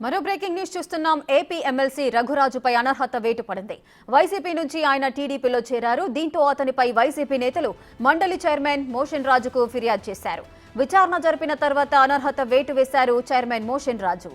మరో breaking news చూస్తున్నాం. AP MLC రఘురాజుపై అనర్హత వేటు పడింది. వైసీపీ నుంచి ఆయన టీడీపీలో చేరారు. దీంతో అతనిపై వైసీపీ నేతలు మండలి చైర్మన్ మోషన్ రాజుకు ఫిర్యాదు చేశారు. విచారణ జరిపిన తర్వాత అనర్హత వేటు వేశారు చైర్మన్ మోషన్ రాజు.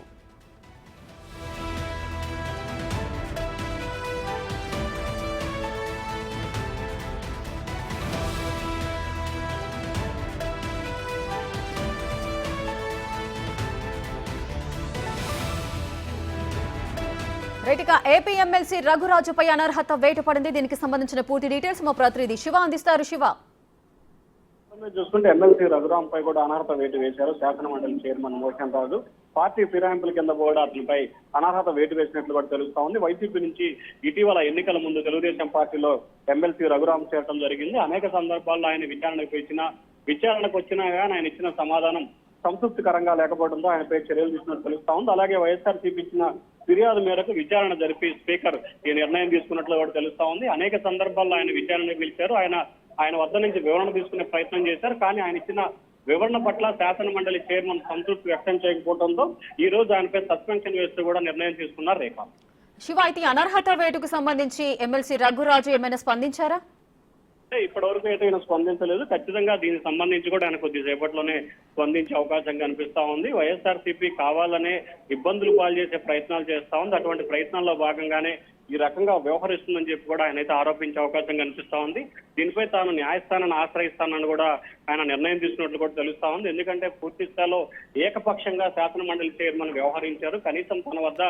రైట్గా ఏపీ ఎమ్మెల్సీ రఘురాజుపై అనర్హత వేటు పడింది. దీనికి సంబంధించిన పూర్తి డీటెయిల్స్ మా ప్రతినిధి శివ అందిస్తారు. శివ, చూసుకుంటే ఎమ్మెల్సీ రఘురాంపై కూడా అనర్హత వేటు వేశారు శాసన మండలి చైర్మన్ మోషన్ రాజు. పార్టీ ఫిరాయింపుల కింద కూడా అతనిపై అనర్హత వేటు వేసినట్లు కూడా తెలుస్తా ఉంది. వైసీపీ నుంచి ఇటీవల ఎన్నికల ముందు తెలుగుదేశం పార్టీలో ఎమ్మెల్సీ రఘురాం చేరడం జరిగింది. అనేక సందర్భాల్లో ఆయన విచారణకు వచ్చినా కానీ ఆయన ఇచ్చిన సమాధానం సంతృప్తికరంగా లేకపోవడంతో ఆయనపై చర్యలు తీసుకున్నట్టు తెలుస్తా ఉంది. అలాగే వైఎస్ఆర్సీపీ ఇచ్చిన ఫిర్యాదు మేరకు విచారణ జరిపి స్పీకర్ ఈ నిర్ణయం తీసుకున్నట్లు కూడా తెలుస్తా ఉంది. అనేక సందర్భాల్లో ఆయన విచారణ పిలిచారు. ఆయన వద్ద నుంచి వివరణ తీసుకునే ప్రయత్నం చేశారు. కానీ ఆయన ఇచ్చిన వివరణ పట్ల శాసన మండలి చైర్మన్ సంతృప్తి వ్యక్తం చేయకపోవడంతో ఈ రోజు ఆయనపై సస్పెన్షన్ వేస్తూ కూడా నిర్ణయం తీసుకున్నారు. రేఖ, శివ, అయితే అనర్హత వేటుకు సంబంధించి ఎమ్మెల్సీ రఘురాజు ఏమైనా స్పందించారా? ఇప్పటి వరకు అయితే ఆయన స్పందించలేదు. ఖచ్చితంగా దీనికి సంబంధించి కూడా ఆయన కొద్దిసేపట్లోనే స్పందించే అవకాశం కనిపిస్తా ఉంది. వైఎస్ఆర్సీపీ కావాలనే ఇబ్బందులు పాలు చేసే ప్రయత్నాలు చేస్తా ఉంది. అటువంటి ప్రయత్నాల్లో భాగంగానే ఈ రకంగా వ్యవహరిస్తుందని చెప్పి కూడా ఆయన అయితే ఆరోపించే అవకాశం కనిపిస్తా ఉంది. దీనిపై తాను న్యాయస్థానాన్ని ఆశ్రయిస్తానని కూడా ఆయన నిర్ణయం తీసుకున్నట్లు కూడా తెలుస్తా ఉంది. ఎందుకంటే పూర్తి స్థాయిలో ఏకపక్షంగా శాసన మండలి చైర్మన్ వ్యవహరించారు. కనీసం తన వద్ద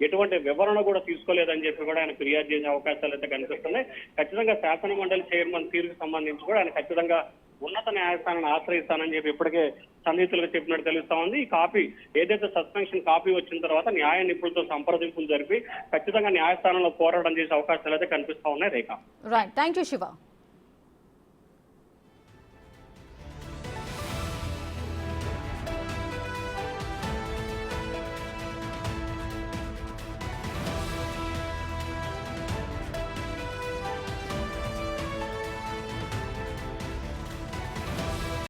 ఎటువంటి వివరణ కూడా తీసుకోలేదని చెప్పి కూడా ఆయన ఫిర్యాదు చేసే అవకాశాలు అయితే కనిపిస్తున్నాయి. ఖచ్చితంగా శాసన మండలి చైర్మన్ తీరుకు సంబంధించి కూడా ఆయన ఖచ్చితంగా ఉన్నత న్యాయస్థానాన్ని ఆశ్రయిస్తానని చెప్పి ఇప్పటికే సన్నిహితులుగా చెప్పినట్టు తెలుస్తా ఉంది. ఈ కాపీ ఏదైతే సస్పెన్షన్ కాపీ వచ్చిన తర్వాత న్యాయ నిపుణులతో సంప్రదింపులు జరిపి ఖచ్చితంగా న్యాయస్థానంలో పోరాటం చేసే అవకాశాలు అయితే కనిపిస్తా ఉన్నాయి. రేఖ, రైట్, థ్యాంక్ యూ శివ.